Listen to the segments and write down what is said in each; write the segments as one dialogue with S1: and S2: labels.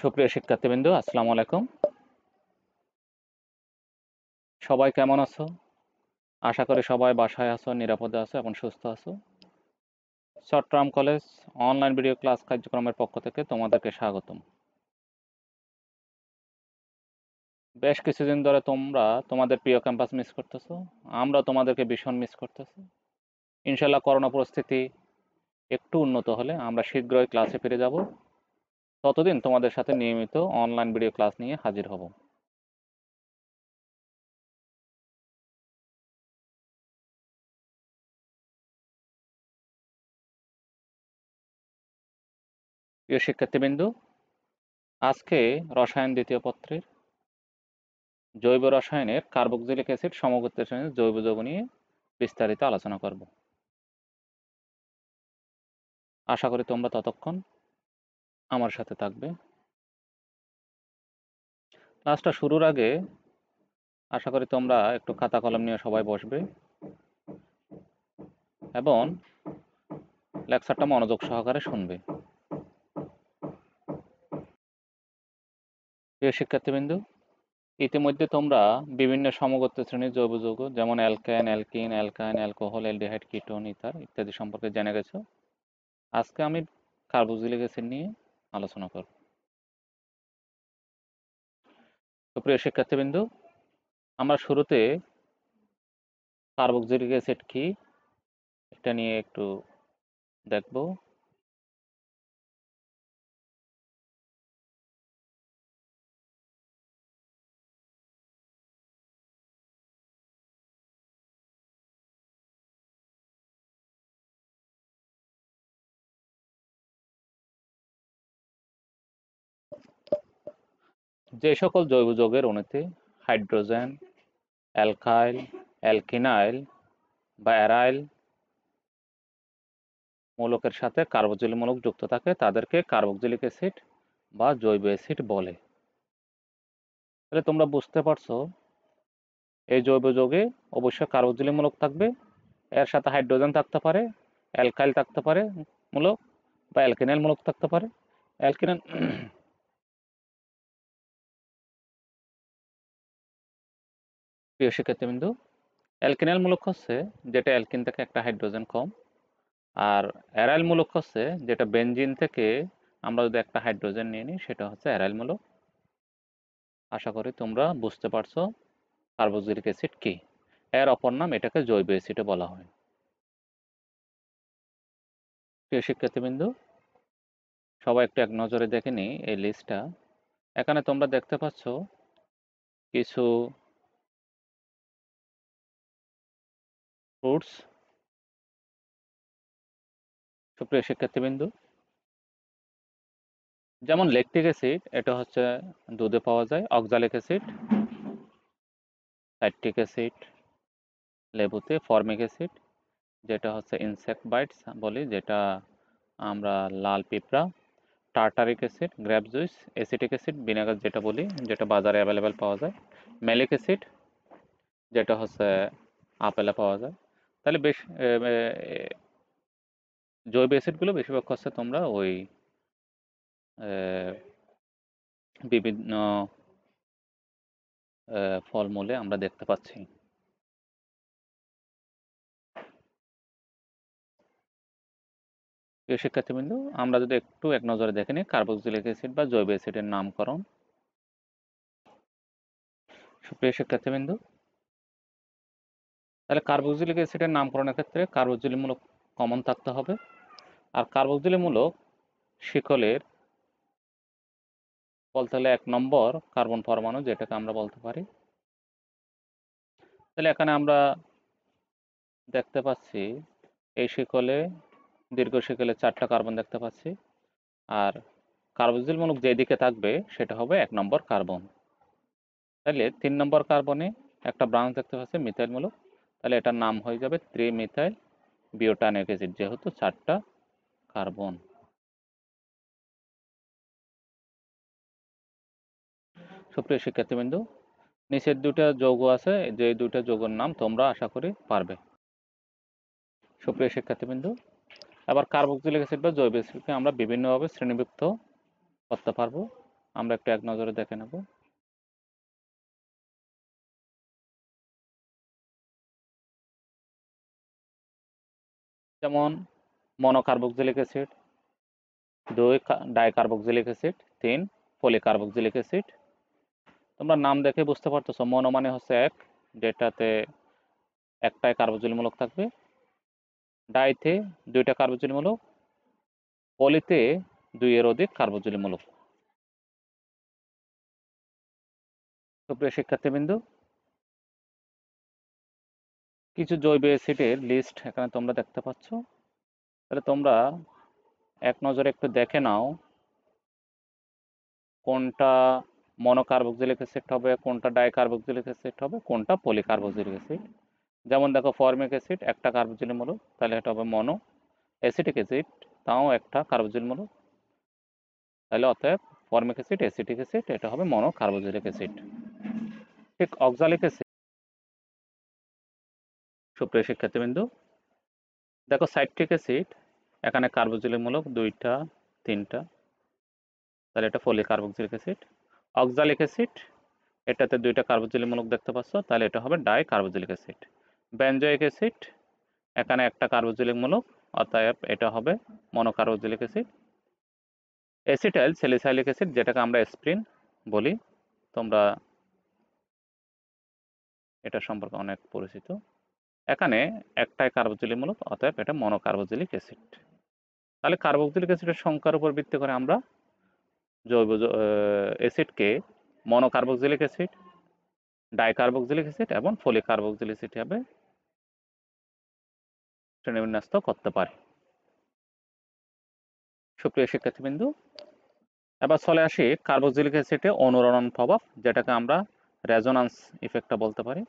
S1: সুপ্রিয় শিক্ষার্থীবৃন্দ, আসসালামু আলাইকুম। সবাই কেমন আছো? আশা করি সবাই বাসায় আছো, নিরাপদে আছো এবং সুস্থ আছো। Chittagong college online video class কার্যক্রমের পক্ষ থেকে তোমাদেরকে স্বাগতম। বেশ কিছুদিন ধরে তোমরা তোমাদের প্রিয় ক্যাম্পাস মিস করতেছো, আমরা তোমাদেরকে ভীষণ মিস করতেছি। ইনশাল্লাহ করোনা পরিস্থিতি একটু উন্নত হলে আমরা শীঘ্রই ক্লাসে ফিরে যাব। ততদিন তোমাদের সাথে নিয়মিত অনলাইন ভিডিও ক্লাস নিয়ে হাজির হব। প্রিয় শিক্ষার্থীবৃন্দ, আজকে রসায়ন দ্বিতীয় পত্রের জৈব রসায়নের কার্বক্সিলিক অ্যাসিড সমগত শ্রেণীর জৈব যৌগ নিয়ে বিস্তারিত আলোচনা করব। আশা করি তোমরা ততক্ষণ আমার সাথে থাকবে। ক্লাসটা শুরুর আগে আশা করি তোমরা একটু খাতা কলম নিয়ে সবাই বসবে এবং লেকচারটা মনোযোগ সহকারে শুনবে। প্রিয় শিক্ষার্থীবৃন্দ, ইতিমধ্যে তোমরা বিভিন্ন সমগত শ্রেণীর জৈব যৌগ যেমন alkane, alkyne, অ্যালকাইন, alcohol, aldehyde, ketone, ether ইত্যাদি সম্পর্কে জেনে গেছো। আজকে আমি কার্বক্সিলিক অ্যাসিড নিয়ে আলোচনা করব। তো প্রিয় শিক্ষার্থীবৃন্দ, আমরা শুরুতে কার্বক্সিলিক অ্যাসিড কি এটা নিয়ে একটু দেখব। যে সকল জৈব যৌগের অণুতে হাইড্রোজেন, অ্যালকাইল, অ্যালকিনাইল বা অ্যারাইল মূলকের সাথে কার্বক্সিল মূলক যুক্ত থাকে তাদেরকে কার্বক্সিলিক অ্যাসিড বা জৈব অ্যাসিড বলে। তাহলে তোমরা বুঝতে পারছো এই জৈব যৌগে অবশ্যই কার্বক্সিল মূলক থাকবে, এর সাথে হাইড্রোজেন থাকতে পারে, অ্যালকাইল থাকতে পারে মূলক বা অ্যালকিনাইল মূলক থাকতে পারে। অ্যালকিনাইল প্রিয় শিক্ষার্থীবৃন্দ, অ্যালকিনাইল মূলক হচ্ছে যেটা অ্যালকিন থেকে একটা হাইড্রোজেন কম, আর অ্যারাইল মূলক হচ্ছে যেটা বেনজিন থেকে আমরা যদি একটা হাইড্রোজেন নিয়ে নিই সেটা হচ্ছে অ্যারাইল মূলক। আশা করি তোমরা বুঝতে পারছো কার্বক্সিলিক অ্যাসিড কি। এর অপর নাম এটাকে জৈব অ্যাসিডও বলা হয়। প্রিয় শিক্ষার্থীবৃন্দ, সবাই একটু এক নজরে দেখে নিই এই লিস্টটা। এখানে তোমরা দেখতে পাচ্ছ কিছু ফ্রুটস। সুপ্রিয় শিক্ষার্থীবৃন্দ, যেমন ল্যাকটিক অ্যাসিড, এটা হচ্ছে দুধে পাওয়া যায়। অক্সালিক অ্যাসিড, সাইট্রিক অ্যাসিড লেবুতে। ফর্মিক অ্যাসিড যেটা হচ্ছে ইনসেক্ট বাইটস বলি, যেটা আমরা লাল পিঁপড়া। Tartaric acid grape juice. Acetic acid vinegar যেটা বলি, যেটা বাজারে অ্যাভেলেবেল পাওয়া যায়। ম্যালিক অ্যাসিড যেটা হচ্ছে আপেলে পাওয়া যায়। তাহলে বেশ জৈব অ্যাসিডগুলো বেশিরভাগ হচ্ছে তোমরা ওই বিভিন্ন ফলমূলে আমরা দেখতে পাচ্ছি। প্রিয় শিক্ষার্থীবৃন্দ, আমরা যদি একটু এক নজরে দেখে নিই কার্বক্সিলিক অ্যাসিড বা জৈব অ্যাসিডের নামকরণ। সুপ্রিয় শিক্ষার্থীবৃন্দ, তাহলে কার্বক্সিলিক অ্যাসিডের নামকরণের ক্ষেত্রে কার্বক্সিল মূলক কমন থাকতে হবে। আর কার্বক্সিল মূলক শিকলের বলতে হলে 1 নম্বর কার্বন পরমাণু, যেটাকে আমরা বলতে পারি। তাহলে এখানে আমরা দেখতে পাচ্ছি এই শিকলে, দীর্ঘ শিকলে 4টা কার্বন দেখতে পাচ্ছি। আর কার্বক্সিল মূলক যেদিকে থাকবে সেটা হবে 1 নম্বর কার্বন। তাহলে 3 নম্বর কার্বনে একটা ব্রাঞ্চ দেখতে পাচ্ছি মিথাইল মূলক, তাহলে এটার নাম হয়ে যাবে ত্রিমিথাইল বিউটানিক অ্যাসিড, যেহেতু 4টা কার্বন। সুপ্রিয় শিক্ষার্থীবৃন্দ, নিচের 2টা যৌগ আছে, যে 2টা যৌগের নাম তোমরা আশা করি পারবে। সুপ্রিয় শিক্ষার্থীবৃন্দ, এবার কার্বক্সিলিক অ্যাসিড বা জৈব অ্যাসিডকে আমরা বিভিন্নভাবে শ্রেণীভুক্ত করতে পারবো। আমরা একটু এক নজরে দেখে নেব। যেমন মনোকার্বক্সিলিক অ্যাসিড, 2 ডাইকার্বক্সিলিক অ্যাসিড, 3 পলিকার্বক্সিলিক অ্যাসিড। তোমরা নাম দেখে বুঝতে পারতেছো, মনো মানে হচ্ছে এক, যেটাতে একটাই কার্বক্সিল মূলক থাকবে, ডাইতে 2টা কার্বক্সিল মূলক, পলিতে 2 এর অধিক কার্বক্সিল মূলক। সুপ্রিয় শিক্ষার্থীবৃন্দু, কিছু জৈব অ্যাসিডের লিস্ট এখানে তোমরা দেখতে পাচ্ছ। তাহলে তোমরা এক নজরে একটু দেখে নাও কোনটা মনোকার্বক্সিলিক অ্যাসিড হবে, কোনটা ডাইকার্বক্সিলিক অ্যাসিড হবে, কোনটা পলিকার্বক্সিলিক অ্যাসিড। যেমন দেখো ফর্মিক অ্যাসিড একটা কার্বক্সিল মূলক, তাহলে এটা হবে মনো। অ্যাসিটিক অ্যাসিড তাও একটা কার্বক্সিল মূলক, তাহলে অতএব ফর্মিক অ্যাসিড, অ্যাসিটিক অ্যাসিড, এটা হবে মনোকার্বক্সিলিক অ্যাসিড। ঠিক অক্সালিক অ্যাসিড। সুপ্রিয় শিক্ষার্থীবৃন্দু, দেখো সাইট্রিক অ্যাসিড এখানে কার্বক্সিলিক মূলক 2টা 3টা, তাহলে এটা পলিকার্বক্সিলিক অ্যাসিড। অক্সালিক অ্যাসিড এটাতে 2টা কার্বক্সিলিক মূলক দেখতে পাচ্ছ, তাহলে এটা হবে ডাইকার্বক্সিলিক অ্যাসিড। বেনজোইক অ্যাসিড এখানে একটা কার্বক্সিলিক মূলক, অতএব এটা হবে মনোকার্বক্সিলিক অ্যাসিড। অ্যাসিটাইল স্যালিসাইলিক অ্যাসিড যেটাকে আমরা অ্যাসপ্রিন বলি, তোমরা এটা সম্পর্কে অনেক পরিচিত। এখানে একটাই কার্বক্সিলিক মূলক, অতএব এটা মনোকার্বক্সিলিক অ্যাসিড। তাহলে কার্বক্সিলিক অ্যাসিডের সংখ্যার উপর ভিত্তি করে আমরা জৈব অ্যাসিডকে মনোকার্বক্সিলিক অ্যাসিড, ডাইকার্বক্সিলিক অ্যাসিড এবং পলিকার্বক্সিলিক অ্যাসিড হিসাবে শ্রেণীবিন্যস্ত করতে পারি। সুপ্রিয় শিক্ষার্থীবৃন্দু, এবার চলে আসি কার্বক্সিলিক অ্যাসিডে অনুরণন প্রভাব, যেটাকে আমরা রেজোনান্স ইফেক্টটা বলতে পারি।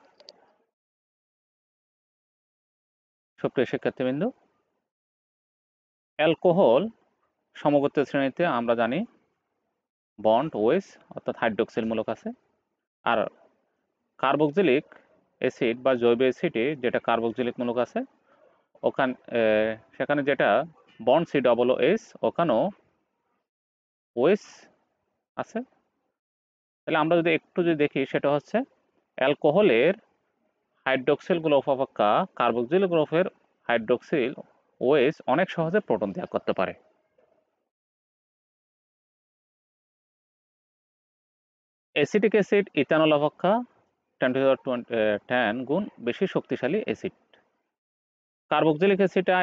S1: সুপ্রিয় শিক্ষার্থীবৃন্দু, অ্যালকোহল সমগোত্রীয় শ্রেণীতে আমরা জানি বন্ড ওএস অর্থাৎ হাইড্রোক্সিল মূলক আছে, আর কার্বক্সিলিক অ্যাসিড বা জৈব অ্যাসিডে যেটা কার্বক্সিলিক মূলক আছে ওখানে সেখানে যেটা বন্ড COOH ওখানেও ওএস আছে। তাহলে আমরা যদি একটু যদি দেখি, সেটা হচ্ছে অ্যালকোহলের হাইড্রোক্সিল গ্রুপ অপেক্ষা কার্বক্সিল গ্রুপের হাইড্রোক্সিল ওএস অনেক সহজে প্রোটন ত্যাগ করতে পারে। অ্যাসিটিক অ্যাসিড ইথানল অপেক্ষা 10 গুণ বেশি শক্তিশালী অ্যাসিড। কার্বক্সিলেট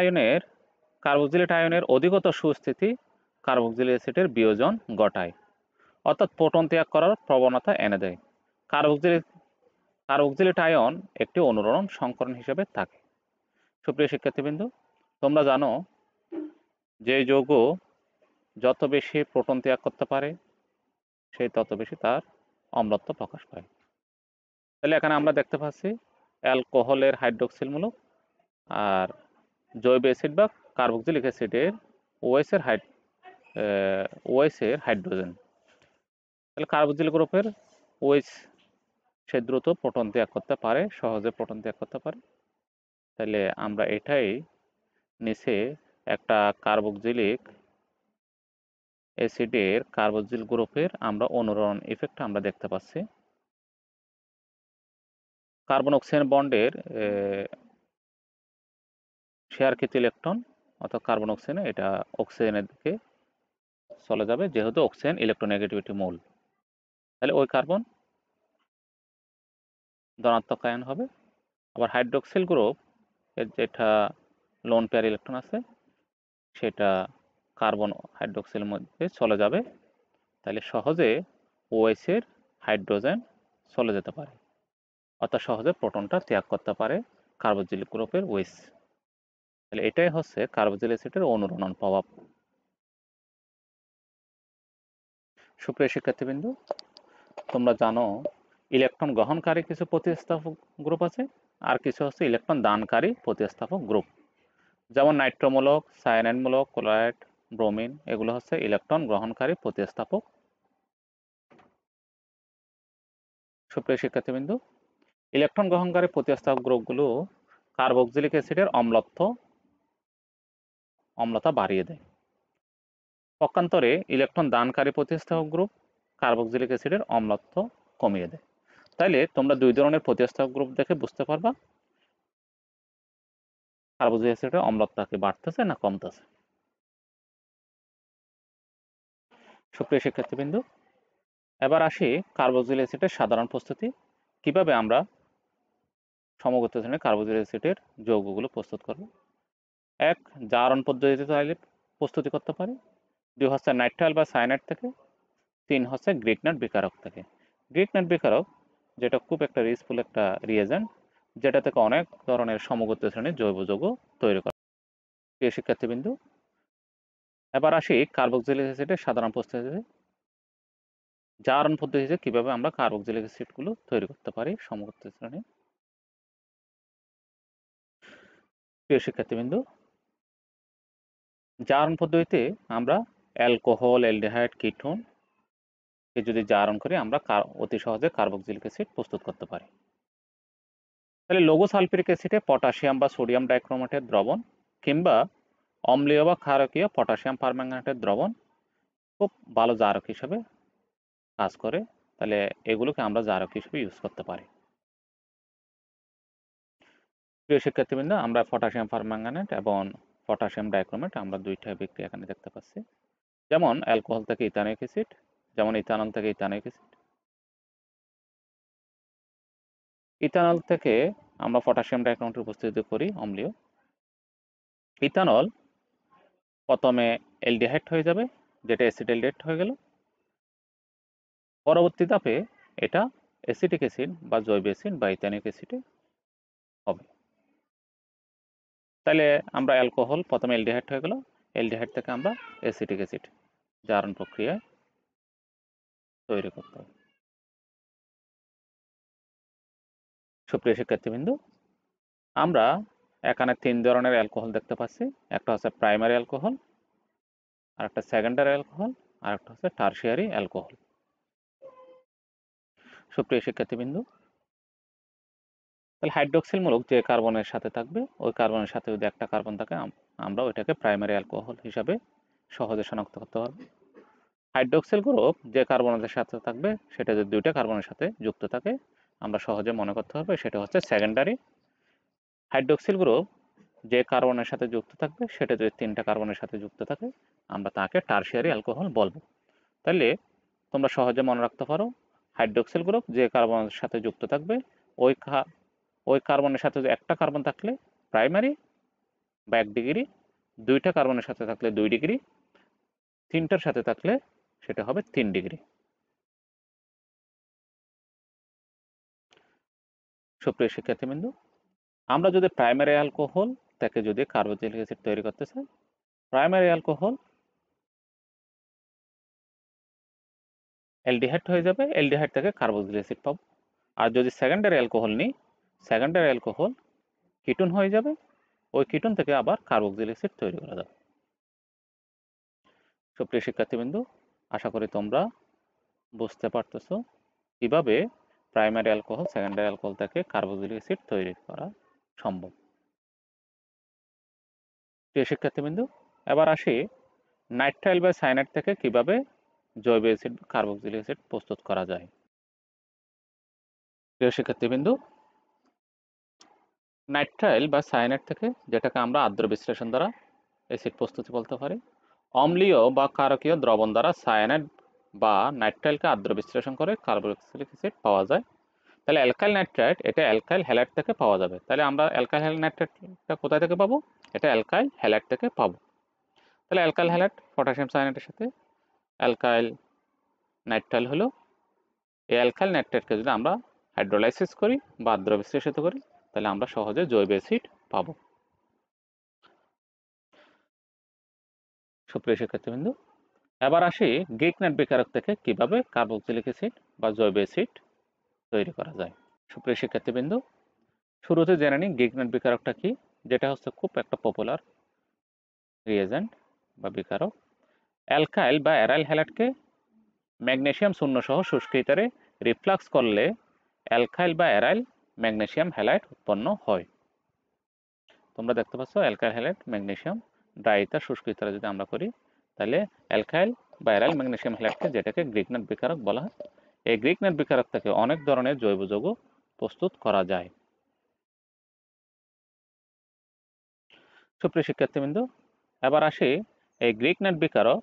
S1: আয়নের অধিকতর সুস্থিতি কার্বক্সিলিক অ্যাসিডের বিয়োজন ঘটায়, অর্থাৎ প্রোটন ত্যাগ করার প্রবণতা এনে দেয়। কার্বক্সিলেট আয়ন একটি অনুরণন সংকরণ হিসেবে থাকে। সুপ্রিয় শিক্ষার্থীবৃন্দ, তোমরা জানো যে যৌগ যত বেশি প্রোটন ত্যাগ করতে পারে সেই তত বেশি তার অম্লত্ব প্রকাশ পায়। তাহলে এখানে আমরা দেখতে পাচ্ছি অ্যালকোহলের হাইড্রোক্সিল মূলক আর জৈব অ্যাসিড বা কার্বক্সিলিক অ্যাসিডের ওএস এর হাইড্রোজেন। তাহলে কার্বক্সিলিক গ্রুপের ওএস সে দ্রুত প্রোটন ত্যাগ করতে পারে, সহজে প্রোটন ত্যাগ করতে পারে। তাহলে আমরা এটাই নিচে একটা কার্বক্সিলিক অ্যাসিডের কার্বক্সিল গ্রুপের আমরা অনুরণন ইফেক্ট আমরা দেখতে পাচ্ছি। কার্বন অক্সিজেন বন্ডের শেয়ারকৃত ইলেকট্রন অর্থাৎ কার্বন অক্সিজেনে এটা অক্সিজেনের দিকে চলে যাবে, যেহেতু অক্সিজেন ইলেকট্রোনেগেটিভিটি মূল। তাহলে ওই কার্বন ধনাত্মক আয়ন হবে। আবার হাইড্রোক্সিল গ্রুপ এর যেটা লোন পেয়ার ইলেকট্রন আছে সেটা কার্বন হাইড্রোক্সিলের মধ্যে চলে যাবে, তাহলে সহজে ওএস এর হাইড্রোজেন চলে যেতে পারে, অর্থাৎ সহজে প্রোটনটা ত্যাগ করতে পারে কার্বক্সিলিক গ্রুপের ওএস। তাহলে এটাই হচ্ছে কার্বক্সিলিক অ্যাসিডের অনুরণন প্রভাব। সুপ্রিয় শিক্ষার্থীবৃন্দ, তোমরা জানো ইলেকট্রন গ্রহণকারী কিছু প্রতিস্থাপক গ্রুপ আছে আর কিছু হচ্ছে ইলেকট্রন দানকারী প্রতিস্থাপক গ্রুপ, যেমন নাইট্রোমূলক, সায়ানাইডমূলক, ক্লোরাইড, ব্রোমিন, এগুলো হচ্ছে ইলেকট্রন গ্রহণকারী প্রতিস্থাপক। সুপ্রিয় শিক্ষার্থীবৃন্দ, ইলেকট্রন গ্রহণকারী প্রতিস্থাপক গ্রুপগুলো কার্বক্সিলিক অ্যাসিডের অম্লতা বাড়িয়ে দেয়। পক্ষান্তরে ইলেকট্রন দানকারী প্রতিস্থাপক গ্রুপ কার্বক্সিলিক অ্যাসিডের অম্লত্ব কমিয়ে দেয়। তাইলে তোমরা দুই ধরনের প্রতিস্থাপক গ্রুপ দেখে বুঝতে পারবা কার্বক্সিলিক অ্যাসিডের অম্লত্ব কি বাড়তেছে না কমতেছে। সুপ্রিয় শিক্ষার্থীবৃন্দ, এবার আসি কার্বক্সিলিক অ্যাসিডের সাধারণ প্রস্তুতি। কিভাবে আমরা সমগত শ্রেণীর কার্বক্সিলিক অ্যাসিডের যৌগগুলো প্রস্তুত করব। 1. জারণ পদ্ধতিতে চাইলে প্রস্তুতি করতে পারি। 2 হচ্ছে নাইট্রাইল বা সায়ানাইড থেকে। 3 হচ্ছে গ্রিগনাট বিকারক থেকে। গ্রিগনাট বিকারক যেটা খুব একটা রিস্কফুল একটা রিয়েজেন্ট, যেটা থেকে অনেক ধরনের সমগত শ্রেণীর জৈব যৌগ তৈরি করা। প্রিয় শিক্ষার্থীবৃন্দু, এবার আসি কার্বক্সিলিক অ্যাসিডের সাধারণ প্রস্তুতিতে। জারণ পদ্ধতিতে কিভাবে আমরা কার্বক্সিলিক অ্যাসিডগুলো তৈরি করতে পারি সমগত শ্রেণীর। প্রিয় শিক্ষার্থীবৃন্দু, জারণ পদ্ধতিতে আমরা অ্যালকোহল, অ্যালডিহাইড, কিটোন যদি জারণ করি আমরা অতি সহজে কার্বক্সিলিক অ্যাসিড প্রস্তুত করতে পারি। তাহলে লঘু সালফিউরিক অ্যাসিডে পটাশিয়াম বা সোডিয়াম ডাইক্রোমেটের দ্রবণ কিংবা অম্লীয় বা ক্ষারকীয় পটাশিয়াম পারম্যাঙ্গানেটের দ্রবণ খুব ভালো জারক হিসেবে কাজ করে। তাহলে এগুলোকে আমরা জারক হিসেবে ইউজ করতে পারি। প্রিয় শিক্ষার্থীবৃন্দ, আমরা পটাশিয়াম পারম্যাঙ্গানেট এবং পটাশিয়াম ডাইক্রোমেট আমরা দুইটা বিক্রিয়া এখানে দেখতে পাচ্ছি। যেমন অ্যালকোহল থেকে ইথানোয়িক অ্যাসিড, যেমন ইথানল থেকে ইথানোয়িক অ্যাসিড। ইথানল থেকে আমরা পটাশিয়াম ডাইক্রোমেটের উপস্থিতি করি অম্লীয়। ইথানল প্রথমে অ্যালডিহাইড হয়ে যাবে, যেটা অ্যাসিটাইলডেট হয়ে গেল। পরবর্তী ধাপে এটা অ্যাসিটিক অ্যাসিড বা জৈব অ্যাসিড বা ইথানোয়িক অ্যাসিডে হবে। তাহলে আমরা অ্যালকোহল প্রথমে অ্যালডিহাইড হয়ে গেল, অ্যালডিহাইড থেকে আমরা অ্যাসিটিক অ্যাসিড জারণ প্রক্রিয়ায় তৈরি করতে হবে। সুপ্রিয় শিক্ষার্থীবৃন্দ, আমরা এখানে 3 ধরনের অ্যালকোহল দেখতে পাচ্ছি। একটা হচ্ছে প্রাইমারি অ্যালকোহল, আর একটা সেকেন্ডারি অ্যালকোহল, আর একটা হচ্ছে টারশিয়ারি অ্যালকোহল। সুপ্রিয় শিক্ষার্থীবৃন্দ, তাহলে হাইড্রোক্সিল মূলক যে কার্বনের সাথে থাকবে ওই কার্বনের সাথে যদি একটা কার্বন থাকে আমরা ওইটাকে প্রাইমারি অ্যালকোহল হিসাবে সহজে শনাক্ত করতে পারব। হাইড্রোক্সিল গ্রুপ যে কার্বনের সাথে থাকবে সেটা যদি দুইটা কার্বনের সাথে যুক্ত থাকে আমরা সহজে মনে করতে পারবো সেটা হচ্ছে সেকেন্ডারি। হাইড্রোক্সিল গ্রুপ যে কার্বনের সাথে যুক্ত থাকবে সেটা যদি 3টা কার্বনের সাথে যুক্ত থাকে আমরা তাকে টারশিয়ারি অ্যালকোহল বলবো। তাহলে তোমরা সহজে মনে রাখতে পারো হাইড্রোক্সিল গ্রুপ যে কার্বনের সাথে যুক্ত থাকবে ওই কার্বনের সাথে একটা কার্বন থাকলে প্রাইমারি বা 1 ডিগ্রি, 2টা কার্বনের সাথে থাকলে 2 ডিগ্রি, 3টার সাথে থাকলে সেটা হবে 3 ডিগ্রি। সুপ্রিয় শিক্ষার্থীবৃন্দ, আমরা যদি প্রাইমারি অ্যালকোহল থেকে যদি কার্বক্সিলিক অ্যাসিড তৈরি করতে চাই, প্রাইমারি অ্যালকোহল অ্যালডিহাইড হয়ে যাবে, অ্যালডিহাইড থেকে কার্বক্সিলিক অ্যাসিড পাবো। আর যদি সেকেন্ডারি অ্যালকোহল নিই, সেকেন্ডারি অ্যালকোহল কিটোন হয়ে যাবে, ওই কিটোন থেকে আবার কার্বক্সিলিক অ্যাসিড তৈরি করা যাবে। সুপ্রিয় শিক্ষার্থীবৃন্দ, আশা করি তোমরা বুঝতে পারতেছো কিভাবে প্রাইমারি অ্যালকোহল সেকেন্ডারি অ্যালকোহল থেকে কার্বক্সিলিক অ্যাসিড তৈরি করা সম্ভব। প্রিয় শিক্ষার্থীবৃন্দ, এবার আসি নাইট্রাইল বা সায়ানাইড থেকে কিভাবে জৈব অ্যাসিড কার্বক্সিলিক অ্যাসিড প্রস্তুত করা যায়। প্রিয় শিক্ষার্থীবৃন্দ, নাইট্রাইল বা সায়ানাইড থেকে, যেটাকে আমরা আর্দ্র বিশ্লেষণ দ্বারা অ্যাসিড প্রস্তুতি বলতে পারি, অম্লীয় বা ক্ষারকীয় দ্রবণ দ্বারা সায়ানাইড বা নাইট্রাইলকে আর্দ্র বিশ্লেষণ করে কার্বক্সিলিক অ্যাসিড পাওয়া যায়। তাহলে অ্যালকাইল নাইট্রাইট এটা অ্যালকাইল হ্যালাইড থেকে পাওয়া যাবে। তাহলে আমরা অ্যালকাইল নাইট্রাইটটা কোথায় থেকে পাবো? এটা অ্যালকাইল হ্যালাইড থেকে পাবো। তাহলে অ্যালকাইল হ্যালাইড পটাশিয়াম সায়ানাইডের সাথে অ্যালকাইল নাইট্রাইল হলো। এই অ্যালকাইল নাইট্রাইটকে যদি আমরা হাইড্রোলাইসিস করি বা আর্দ্র বিশ্লেষিত করি তাহলে আমরা সহজে জৈব অ্যাসিড পাবো। সুপ্রিয় শিক্ষার্থীবৃন্দ, এবার আসি গ্রিগনাট বিকারক থেকে কিভাবে কার্বক্সিলিক অ্যাসিড বা জৈব অ্যাসিড তৈরি করা যায়। সুপ্রিয় শিক্ষার্থীবৃন্দ, শুরুতে জেনে নিই গ্রিগনাট বিকারকটা কি, যেটা হচ্ছে খুব একটা পপুলার রিয়েজেন্ট বা বিকারক। অ্যালকাইল বা অ্যারাইল হ্যালাইডকে ম্যাগনেসিয়াম শূন্য সহ শুষ্ক ইথারে রিফ্লাক্স করলে অ্যালকাইল বা অ্যারাইল ম্যাগনেসিয়াম হ্যালাইড উৎপন্ন হয়। তোমরা দেখতে পাচ্ছ alkyl halide magnesium dry ether শুষ্ক ইথারে যদি আমরা করি তাহলে অ্যালকাইল বা অ্যারাইল ম্যাগনেসিয়াম হ্যালাইডকে, যেটাকে গ্রিগনাট বিকারক বলা হয়। এই গ্রিগনাট বিকারক থেকে অনেক ধরনের জৈব যৌগ প্রস্তুত করা যায়। সুপ্রিয় শিক্ষার্থীবৃন্দ, এবার আসি এই গ্রিগনাট বিকারক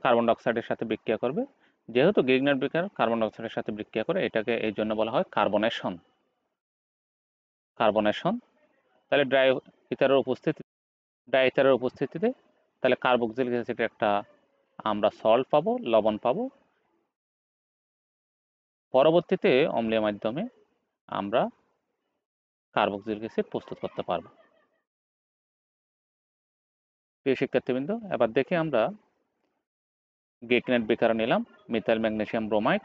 S1: কার্বন ডাইঅক্সাইডের সাথে বিক্রিয়া করবে। যেহেতু গ্রিগনাট বিকারক কার্বন ডাইঅক্সাইডের সাথে বিক্রিয়া করে, এটাকে এই জন্য বলা হয় কার্বনেশন। তাহলে ড্রাই ইথারের উপস্থিতিতে তাহলে কার্বক্সিলিক অ্যাসিডের একটা আমরা সল্ট পাবো, লবণ পাবো। পরবর্তীতে অম্লীয় মাধ্যমে আমরা কার্বক্সিলিক অ্যাসিড প্রস্তুত করতে পারবো। প্রিয় শিক্ষার্থীবৃন্দ, এবার দেখি আমরা গ্রিগনাট বিকারক নিলাম, মিথাইল ম্যাগনেসিয়াম ব্রোমাইড।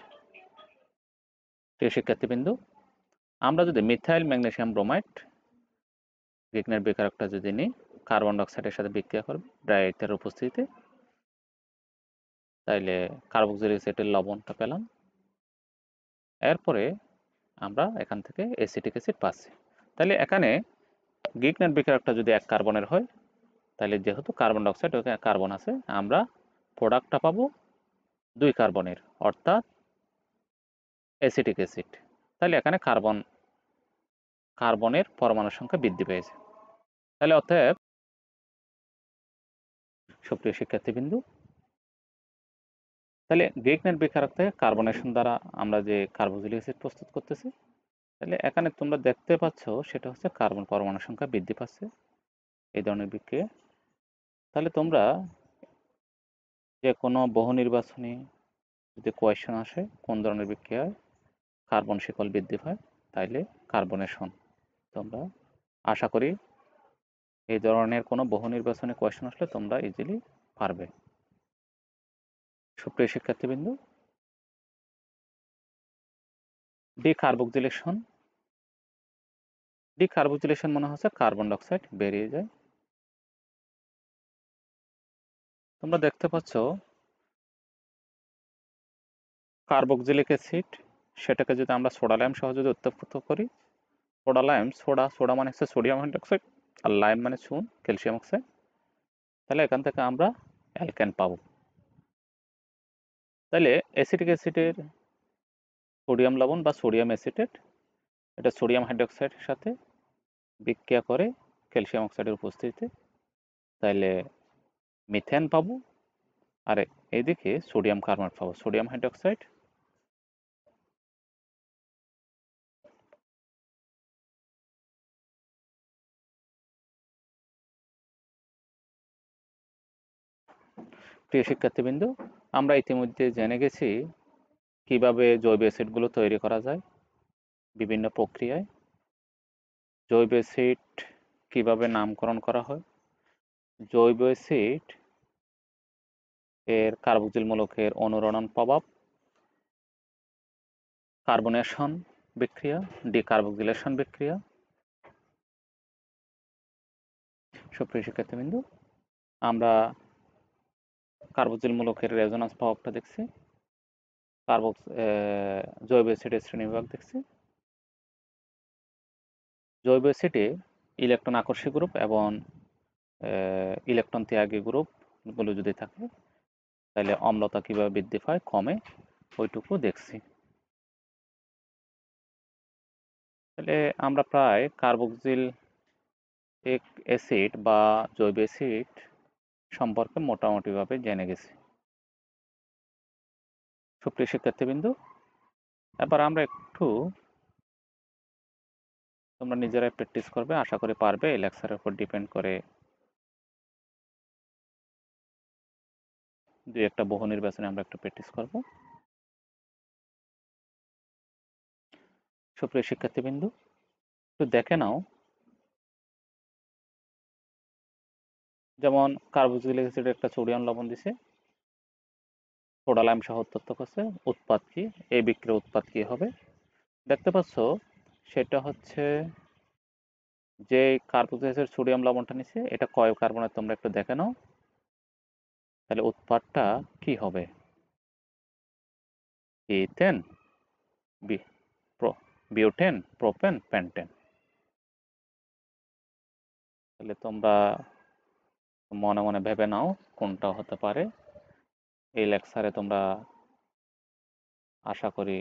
S1: প্রিয় শিক্ষার্থীবৃন্দ, আমরা যদি মিথাইল ম্যাগনেসিয়াম ব্রোমাইড গ্রিগনাট বিকারকটা যদি নিই, কার্বন ডাইঅক্সাইডের সাথে বিক্রিয়া করবে ড্রাই ইথারের উপস্থিতিতে, তাইলে কার্বক্সিলিক অ্যাসিডের লবণটা পেলাম। এরপরে আমরা এখান থেকে অ্যাসিটিক অ্যাসিড পাচ্ছি। তাহলে এখানে গ্রিগনাট বিকারকটা যদি 1 কার্বনের হয়, তাহলে যেহেতু কার্বন ডাইঅক্সাইড ওখানে কার্বন আছে, আমরা প্রোডাক্টটা পাবো 2 কার্বনের, অর্থাৎ অ্যাসিটিক অ্যাসিড। তাহলে এখানে কার্বনের পরমাণুর সংখ্যা বৃদ্ধি পেয়েছে। তাহলে অতএব সুপ্রিয় শিক্ষার্থীবৃন্দ, তাহলে গ্রিগনাট বিকারক থেকে কার্বনেশন দ্বারা আমরা যে কার্বক্সিলিক অ্যাসিড প্রস্তুত করতেছি, তাহলে এখানে তোমরা দেখতে পাচ্ছ সেটা হচ্ছে কার্বন পরমাণু সংখ্যা বৃদ্ধি পাচ্ছে এই ধরনের বিক্রিয়া। তাহলে তোমরা যে কোনো বহু নির্বাচনী যদি কোয়েশ্চেন আসে কোন ধরনের বিক্রিয়ায় কার্বন শিকল বৃদ্ধি পায়, তাইলে কার্বনেশন, তোমরা আশা করি এই ধরনের কোনো বহু নির্বাচনী কোয়েশ্চেন আসলে তোমরা ইজিলি পারবে। সুপ্রিয় শিক্ষার্থীবৃন্দ, ডিকার্বক্সিলেশন মনে হচ্ছে কার্বন ডাইঅক্সাইড বেরিয়ে যায়। তোমরা দেখতে পাচ্ছ কার্বক্সিলিক অ্যাসিড, সেটাকে যদি আমরা সোডা লাইম সহ যদি উত্তপ্ত করি, সোডা মানে হচ্ছে সোডিয়াম হাইড্রোক্সাইড, আর লাইম মানে চুন, ক্যালসিয়াম অক্সাইড, তাহলে এখান থেকে আমরা অ্যালকেন পাবো। তাহলে অ্যাসিটিক অ্যাসিডের সোডিয়াম লবণ বা সোডিয়াম অ্যাসিটেট, এটা সোডিয়াম হাইড্রোক্সাইডের সাথে বিক্রিয়া করে ক্যালসিয়াম অক্সাইডের উপস্থিতিতে, তাহলে মিথেন পাবো। আর এইদিকে সোডিয়াম কার্বনেট পাবো, সোডিয়াম হাইড্রোক্সাইড। প্রিয় শিক্ষার্থীবৃন্দ, আমরা ইতিমধ্যে জেনে গেছি কিভাবে জৈব অ্যাসিডগুলো তৈরি করা যায় বিভিন্ন প্রক্রিয়ায়, জৈব অ্যাসিড কিভাবে নামকরণ করা হয়, জৈব অ্যাসিড এর কার্বক্সিল মূলকের অনুরণন প্রভাব, কার্বনেশন বিক্রিয়া, ডিকার্বক্সিলেশন বিক্রিয়া। সুপ্রিয় শিক্ষার্থীবৃন্দ, আমরা কার্বক্সিল মূলকের রেজোন্যান্স প্রভাবটা দেখছি, জৈব অ্যাসিডের শ্রেণীবিভাগ দেখছি। জৈব অ্যাসিডে ইলেকট্রন আকর্ষী গ্রুপ এবং ইলেকট্রন ত্যাগী গ্রুপগুলো যদি থাকে, তাহলে অম্লতা কিভাবে বৃদ্ধি পায় কমে, ওইটুকু দেখছি। তাহলে আমরা প্রায় কার্বক্সিল অ্যাসিড বা জৈব অ্যাসিড সম্পর্কে মোটামুটিভাবে জেনে গেছি। সুপ্রিয় শিক্ষার্থীবৃন্দ, এবার আমরা একটু তোমরা নিজেরাই প্র্যাকটিস করবে, আশা করি পারবে। এই লেকচারের উপর ডিপেন্ড করে 2-1টা বহু নির্বাচনে আমরা একটু প্র্যাকটিস করব। সুপ্রিয় শিক্ষার্থীবৃন্দ, একটু দেখে নাও, যেমন কার্বক্সিলিক অ্যাসিডের একটা সোডিয়াম লবণ দিছে, সোডা লাইম সহ উত্তপ্ত করছে, উৎপাদ কি, এই বিক্রিয়ার উৎপাদ কি হবে দেখতে পাচ্ছ। সেটা হচ্ছে যে কার্বক্সিলিক অ্যাসিড সোডিয়াম লবণটা নিছে, এটা কয় কার্বনের তোমরা একটু দেখে নাও, তাহলে উৎপাদটা কি হবে, ইথেন, বিউটেন, প্রোপেন, পেন্টেন। তাহলে তোমরা মনে মনে ভেবে নাও কোনটা হতে পারে। এই লেকচারে তোমরা আশা করি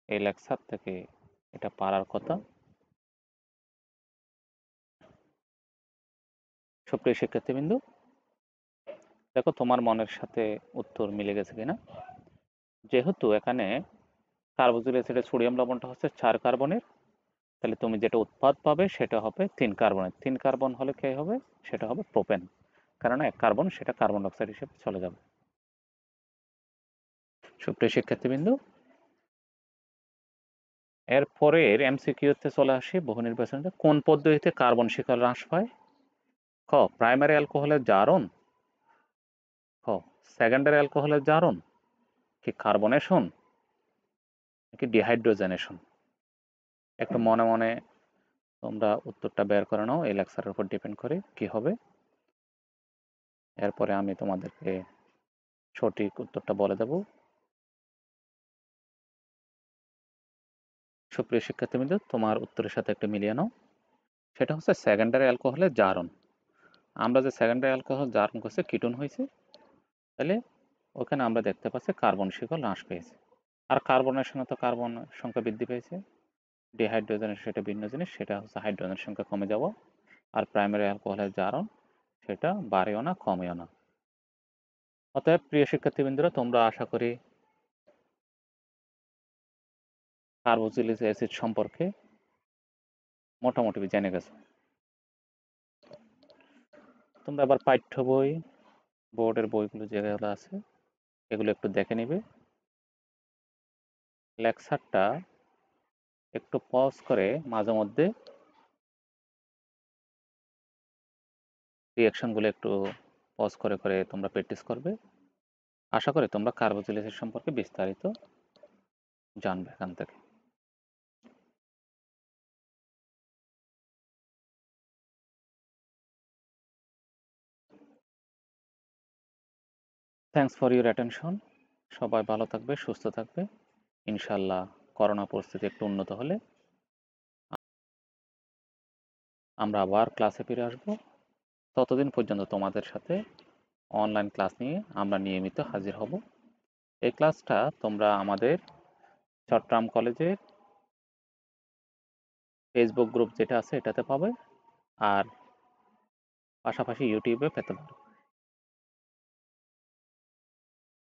S1: এই লেকচার থেকে এটা পারার কথা। সুপ্রিয় শিক্ষার্থীবৃন্দু, দেখো তোমার মনের সাথে উত্তর মিলে গেছে কিনা। যেহেতু এখানে কার্বক্সিলিক অ্যাসিডের সোডিয়াম লবণটা হচ্ছে 4 কার্বনের, তাহলে তুমি যেটা উৎপাদ পাবে সেটা হবে 3 কার্বনের। 3 কার্বন হলে কে হবে? সেটা হবে প্রোপেন, কারণ 1 কার্বন সেটা কার্বন ডাইঅক্সাইড হিসেবে চলে যাবে। সুপ্রিয় শিক্ষার্থীবৃন্দু, এরপরের এমসিকিউতে চলে আসি বহু নির্বাচনে। কোন পদ্ধতিতে কার্বন শিকল হ্রাস পায়? খ প্রাইমারি অ্যালকোহলের জারণ, খ সেকেন্ডারি অ্যালকোহলের জারণ, কি কার্বনেশন, নাকি ডিহাইড্রোজেনেশন? একটু মনে মনে তোমরা উত্তরটা বের করে নাও, এই লেকচারের উপর ডিপেন্ড করে কি হবে। এরপরে আমি তোমাদেরকে সঠিক উত্তরটা বলে দেব। সুপ্রিয় শিক্ষার্থীবৃন্দ, তোমার উত্তরের সাথে একটু মিলিয়ে নাও। সেটা হচ্ছে সেকেন্ডারি অ্যালকোহলের জারণ। আমরা যে সেকেন্ডারি অ্যালকোহল জারণ করছে কিটোন হয়েছে, তাহলে ওখানে আমরা দেখতে পাচ্ছি কার্বন শিকল হ্রাস পেয়েছে। আর কার্বনেশনে তো কার্বন সংখ্যা বৃদ্ধি পেয়েছে। ডিহাইড্রোজেনের সেটা ভিন্ন জিনিস, সেটা হচ্ছে হাইড্রোজেনের সংখ্যা কমে যাওয়া। আর প্রাইমারি অ্যালকোহলের জারণ সেটা বাড়েও না কমেও না। অতএব প্রিয় শিক্ষার্থীবৃন্দরা, তোমরা আশা করি কার্বক্সিলিক অ্যাসিড সম্পর্কে মোটামুটি জেনে গেছো। তোমরা আবার পাঠ্য বই, বোর্ডের বইগুলো যেগুলো আছে এগুলো একটু দেখে নিবে। লেকচারটা একটু পজ করে মাঝে মধ্যে রিয়াকশনগুলো একটু পজ করে করে তোমরা প্র্যাকটিস করবে। আশা করি তোমরা কার্বক্সিলিক অ্যাসিড সম্পর্কে বিস্তারিত জানবে এখান থেকে। Thanks for your attention. সবাই ভালো থাকবে, সুস্থ থাকবে। ইনশাল্লাহ করোনা পরিস্থিতি একটু উন্নত হলে আমরা আবার ক্লাসে ফিরে আসবো। ততদিন পর্যন্ত তোমাদের সাথে অনলাইন ক্লাস নিয়ে আমরা নিয়মিত হাজির হব। এই ক্লাসটা তোমরা আমাদের চট্টগ্রাম কলেজের ফেসবুক গ্রুপ যেটা আছে এটাতে পাবে, আর পাশাপাশি ইউটিউবে পেতে পারো।